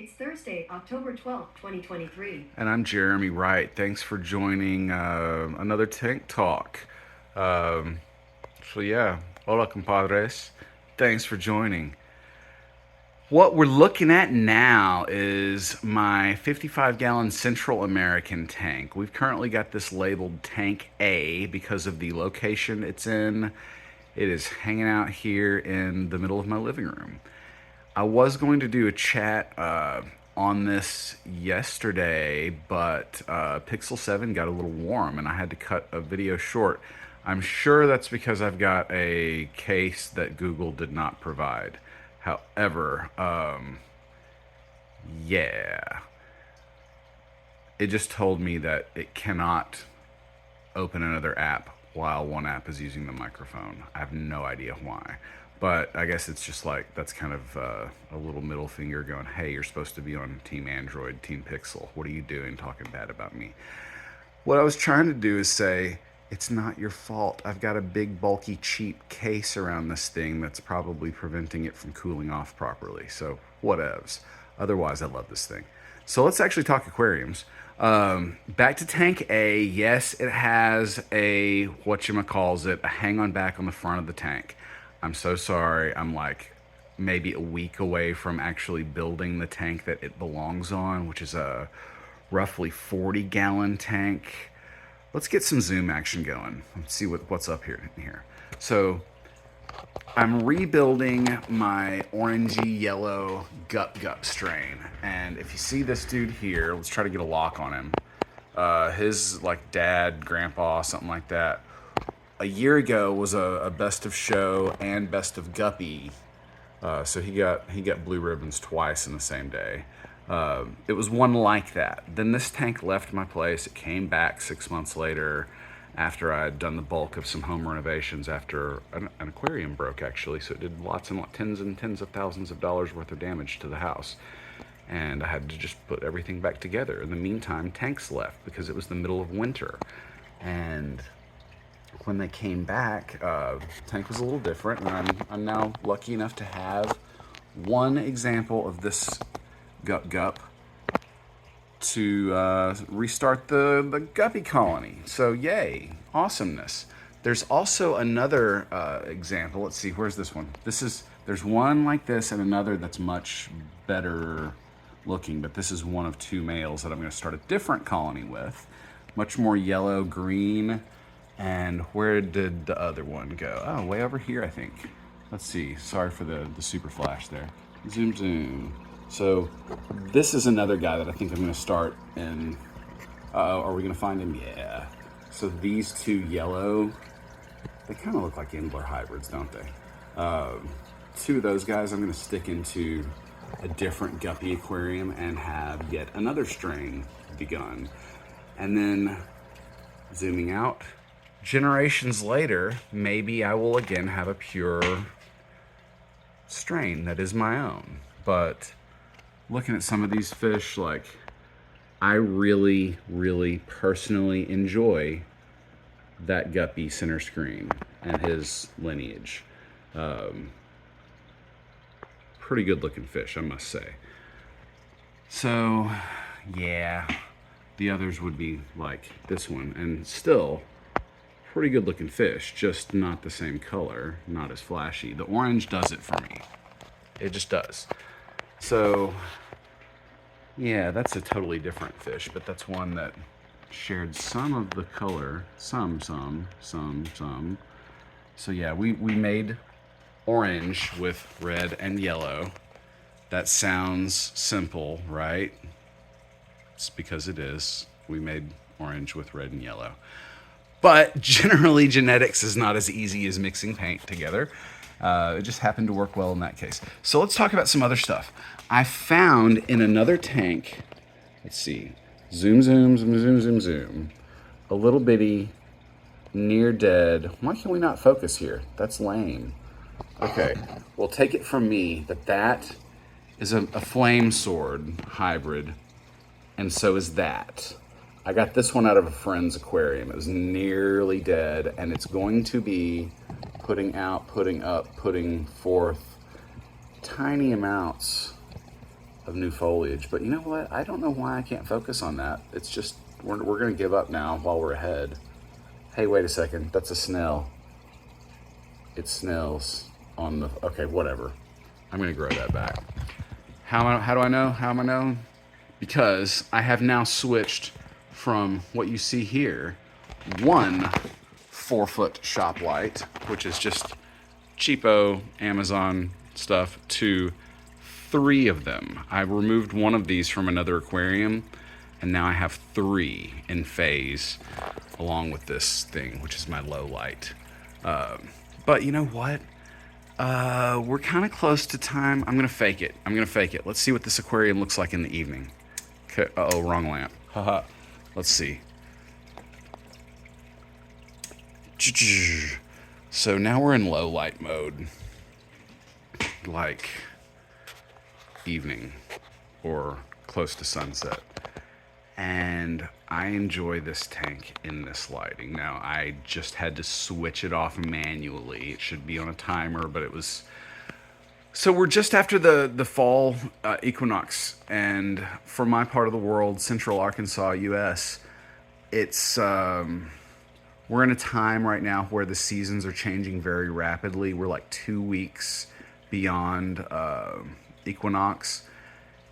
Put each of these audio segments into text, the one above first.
It's Thursday, October 12th, 2023. And I'm Jeremy Wright. Thanks for joining another Tank Talk. Um, yeah, hola compadres. Thanks for joining. What we're looking at now is my 55-gallon Central American tank. We've currently got this labeled Tank A because of the location it's in. It is hanging out here in the middle of my living room. I was going to do a chat on this yesterday, but Pixel 7 got a little warm and I had to cut a video short. I'm sure that's because I've got a case that Google did not provide. However, yeah, it just told me that it cannot open another app while one app is using the microphone. I have no idea why. But I guess it's just like, that's kind of a little middle finger going, hey, you're supposed to be on Team Android, Team Pixel. What are you doing talking bad about me? What I was trying to do is say, it's not your fault. I've got a big, bulky, cheap case around this thing that's probably preventing it from cooling off properly. So whatevs. Otherwise, I love this thing. So let's actually talk aquariums. Back to Tank A. Yes, it has a, whatchamacallit, a hang-on back on the front of the tank. I'm so sorry. I'm like maybe a week away from actually building the tank that it belongs on, which is a roughly 40-gallon tank. Let's get some zoom action going. Let's see what's up here. So I'm rebuilding my orangey yellow Gup strain. And if you see this dude here, let's try to get a lock on him. His like dad, grandpa, something like that, a year ago was a best of show and best of Guppy. So he got blue ribbons twice in the same day. It was one like that. Then this tank left my place. It came back 6 months later after I had done the bulk of some home renovations after an aquarium broke, actually. So it did lots and tens and tens of thousands of dollars worth of damage to the house. And I had to just put everything back together. In the meantime, tanks left because it was the middle of winter. And when they came back, tank was a little different. And I'm now lucky enough to have one example of this Gup to restart the Guppy colony. So yay, awesomeness. There's also another example. Let's see, where's this one? There's one like this and another that's much better looking, but this is one of two males that I'm going to start a different colony with. Much more yellow, green. And where did the other one go? Oh, way over here, I think. Let's see. Sorry for the super flash there. Zoom, zoom. So this is another guy that I think I'm going to start in. Are we going to find him? Yeah. So these two yellow, they kind of look like Ambler hybrids, don't they? Two of those guys I'm going to stick into a different Guppy aquarium and have yet another strain begun. And then zooming out, generations later, maybe I will again have a pure strain that is my own. But looking at some of these fish, like, I really, really personally enjoy that Guppy center screen and his lineage. Pretty good looking fish, I must say. So, yeah, the others would be like this one, and still pretty good looking fish, just not the same color, not as flashy. The orange does it for me. It just does. So, yeah, that's a totally different fish, but that's one that shared some of the color, some. So yeah, we made orange with red and yellow. That sounds simple, right? It's because it is. We made orange with red and yellow. But generally, genetics is not as easy as mixing paint together. It just happened to work well in that case. So let's talk about some other stuff. I found in another tank, let's see, zoom, a little bitty, near dead. Why can we not focus here? That's lame. Okay, well, take it from me that is a flame sword hybrid, and so is that. I got this one out of a friend's aquarium. It was nearly dead, and it's going to be putting out, putting up, putting forth tiny amounts of new foliage. But you know what? I don't know why I can't focus on that. It's just, we're going to give up now while we're ahead. Hey, wait a second. That's a snail. It snails on the, okay, whatever. I'm going to grow that back. How do I know? How am I know? Because I have now switched from what you see here, one 4-foot shop light, which is just cheapo Amazon stuff, to 3 of them. I removed one of these from another aquarium, and now I have 3 in phase, along with this thing, which is my low light. But you know what? We're kind of close to time. I'm gonna fake it. Let's see what this aquarium looks like in the evening. Okay. Uh-oh, wrong lamp. Haha. Let's see. So now we're in low light mode. Like evening or close to sunset. And I enjoy this tank in this lighting. Now, I just had to switch it off manually. It should be on a timer, but it was... So we're just after the fall equinox, and for my part of the world, Central Arkansas, U.S., it's... we're in a time right now where the seasons are changing very rapidly. We're like 2 weeks beyond equinox.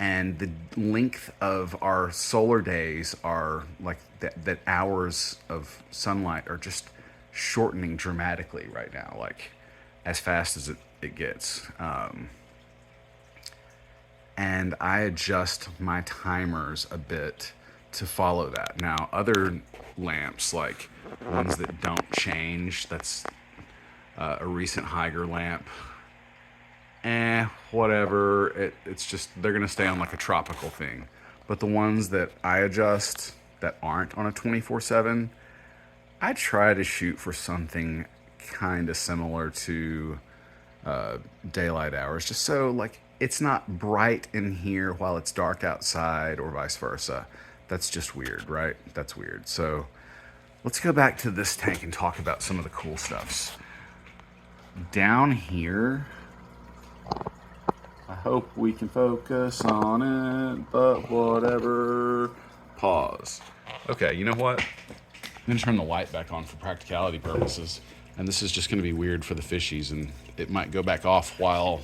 And the length of our solar days are like that hours of sunlight are just shortening dramatically right now, like as fast as it gets. And I adjust my timers a bit to follow that. Now, other lamps, like ones that don't change, that's a recent Haiger lamp, whatever. It's just, they're gonna stay on like a tropical thing. But the ones that I adjust that aren't on a 24/7, I try to shoot for something kind of similar to daylight hours, just so like it's not bright in here while it's dark outside, or vice versa. That's just weird, right? That's weird. So let's go back to this tank and talk about some of the cool stuffs. Down here, I hope we can focus on it, but whatever. Pause. Okay, you know what? I'm gonna turn the light back on for practicality purposes, and this is just gonna be weird for the fishies, and it might go back off while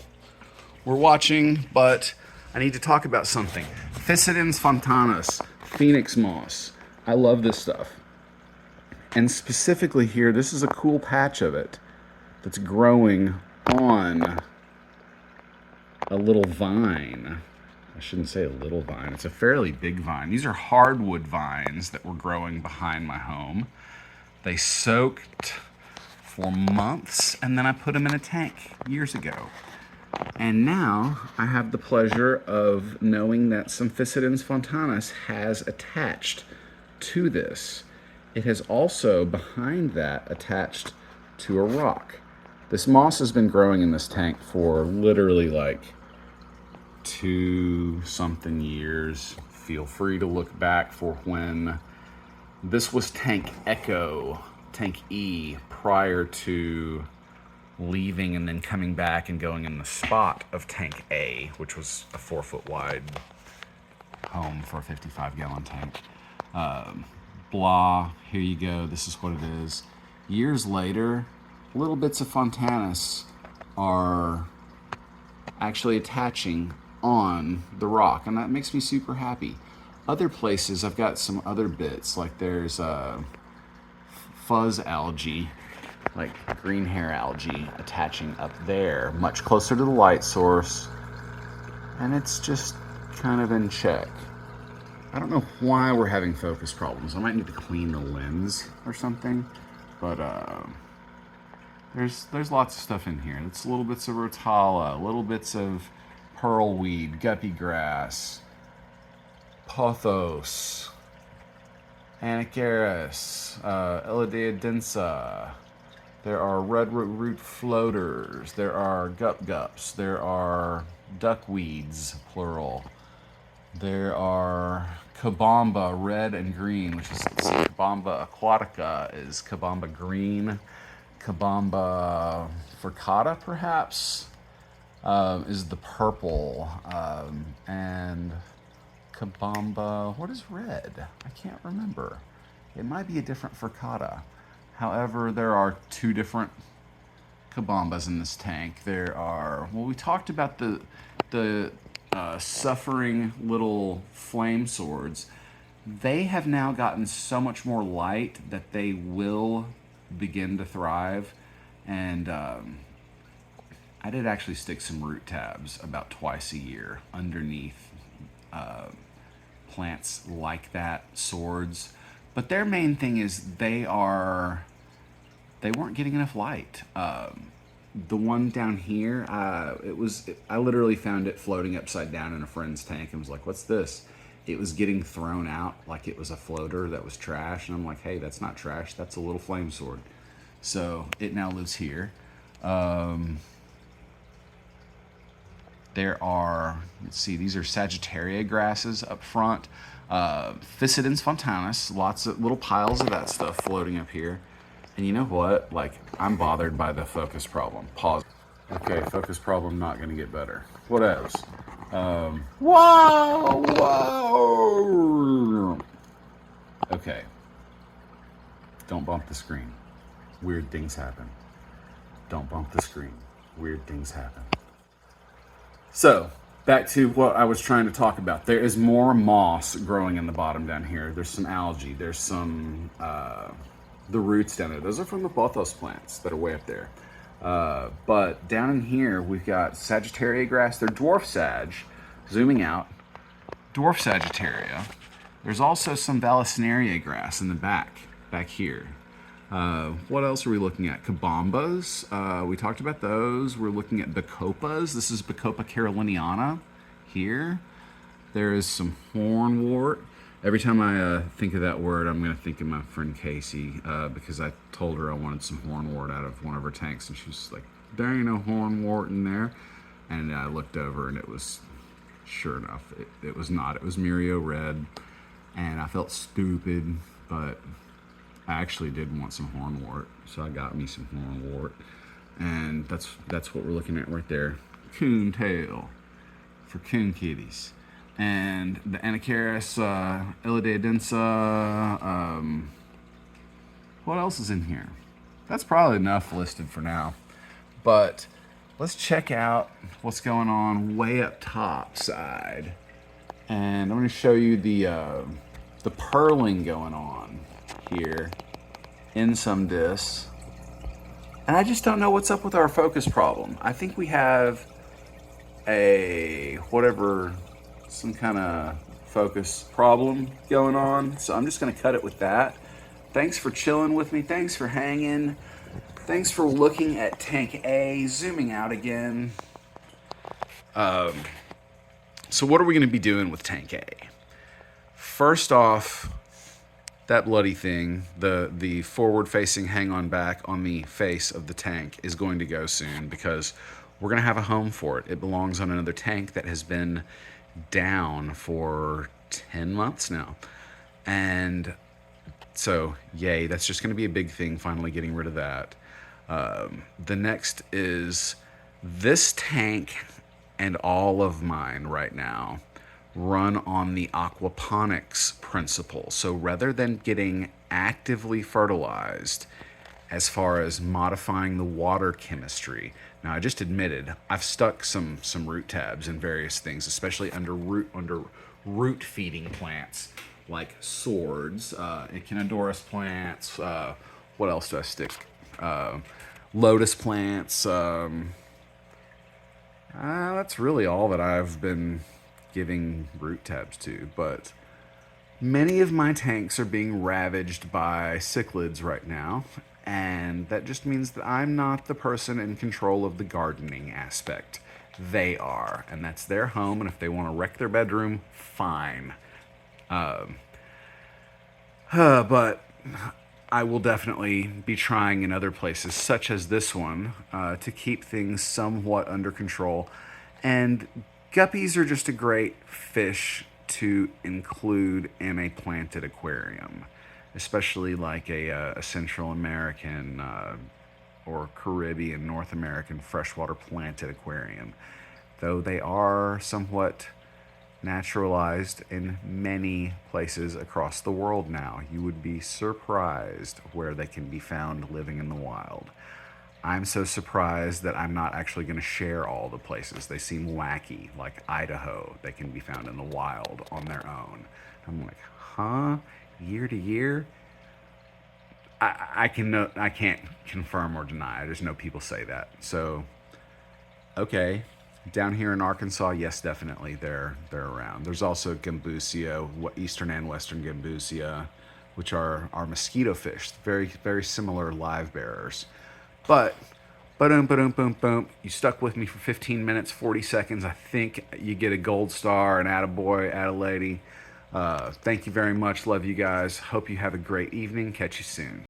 we're watching, but I need to talk about something. Physidens fontanus, Phoenix moss. I love this stuff. And specifically here, this is a cool patch of it that's growing on a little vine. I shouldn't say a little vine. It's a fairly big vine. These are hardwood vines that were growing behind my home. They soaked for months, and then I put them in a tank years ago. And now I have the pleasure of knowing that some Physidens fontanus has attached to this. It has also, behind that, attached to a rock. This moss has been growing in this tank for literally like 2-something years. Feel free to look back for when this was tank Echo, tank E, prior to leaving and then coming back and going in the spot of tank A, which was a 4-foot wide home for a 55-gallon tank. Blah, here you go, this is what it is. Years later, little bits of fontanus are actually attaching on the rock, and that makes me super happy. Other places, I've got some other bits, like there's fuzz algae, like green hair algae, attaching up there, much closer to the light source, and it's just kind of in check. I don't know why we're having focus problems. I might need to clean the lens or something, but there's lots of stuff in here. It's little bits of rotala, little bits of pearlweed, guppy grass, pothos, anacharis, Elidea densa. There are redroot floaters. There are gups. There are duckweeds, plural. There are Kabamba red and green, which is Kabamba aquatica is Kabamba green. Kabamba furcata, perhaps. is the purple, and Kabamba. What is red? I can't remember. It might be a different furcata. However, there are two different Kabambas in this tank. There are, well, we talked about the suffering little flame swords. They have now gotten so much more light that they will begin to thrive. And I did actually stick some root tabs about twice a year underneath plants like that, swords. But their main thing is they weren't getting enough light. The one down here, I literally found it floating upside down in a friend's tank and was like, what's this? It was getting thrown out like it was a floater that was trash. And I'm like, hey, that's not trash. That's a little flame sword. So it now lives here. There are, let's see, these are Sagittaria grasses up front. Physidens fontanus, lots of little piles of that stuff floating up here. And you know what? Like, I'm bothered by the focus problem. Pause. Okay, focus problem not gonna get better. What else? Whoa! Okay. Don't bump the screen. Weird things happen. Don't bump the screen. Weird things happen. So, back to what I was trying to talk about. There is more moss growing in the bottom down here. There's some algae. There's some, the roots down there. Those are from the pothos plants that are way up there. But down in here, we've got Sagittaria grass. They're dwarf sag. Zooming out. Dwarf Sagittaria. There's also some Vallisneria grass in the back here. What else are we looking at? Kabambas. We talked about those. We're looking at Bacopas. This is Bacopa caroliniana here. There is some hornwort. Every time I think of that word, I'm going to think of my friend Casey, because I told her I wanted some hornwort out of one of her tanks, and she was like, there ain't no hornwort in there. And I looked over, and it was, sure enough, it was not. It was Mirio Red, and I felt stupid, but I actually did want some hornwort, so I got me some hornwort. And that's what we're looking at right there. Coon tail for coon kitties. And the Anacharis ilidadensa. What else is in here? That's probably enough listed for now. But let's check out what's going on way up top side. And I'm going to show you the purling going on here in some discs. And I just don't know what's up with our focus problem. I think we have some kind of focus problem going on. So I'm just going to cut it with that. Thanks for chilling with me. Thanks for hanging. Thanks for looking at Tank A. Zooming out again. So what are we going to be doing with Tank A? First off, that bloody thing, the forward-facing hang-on back on the face of the tank is going to go soon because we're going to have a home for it. It belongs on another tank that has been down for 10 months now. And so, yay, that's just going to be a big thing, finally getting rid of that. The next is this tank and all of mine right now run on the aquaponics principle. So rather than getting actively fertilized as far as modifying the water chemistry, now I just admitted I've stuck some root tabs in various things, especially under root feeding plants like swords, echinodorus plants. What else do I stick? Lotus plants. That's really all that I've been giving root tabs to, but many of my tanks are being ravaged by cichlids right now, and that just means that I'm not the person in control of the gardening aspect. They are, and that's their home, and if they want to wreck their bedroom, fine. But I will definitely be trying in other places, such as this one, to keep things somewhat under control. And guppies are just a great fish to include in a planted aquarium, especially like a Central American or Caribbean North American freshwater planted aquarium, though they are somewhat naturalized in many places across the world now. You would be surprised where they can be found living in the wild. I'm so surprised that I'm not actually going to share all the places. They seem wacky, like Idaho. They can be found in the wild on their own. I'm like, huh? Year to year? I can't confirm or deny. I just know people say that. So, okay, down here in Arkansas, yes, definitely they're around. There's also gambusia, eastern and western gambusia, which are mosquito fish, very similar live bearers. But boom, boom, boom, boom. You stuck with me for 15 minutes, 40 seconds. I think you get a gold star, an attaboy, attalady. Thank you very much. Love you guys. Hope you have a great evening. Catch you soon.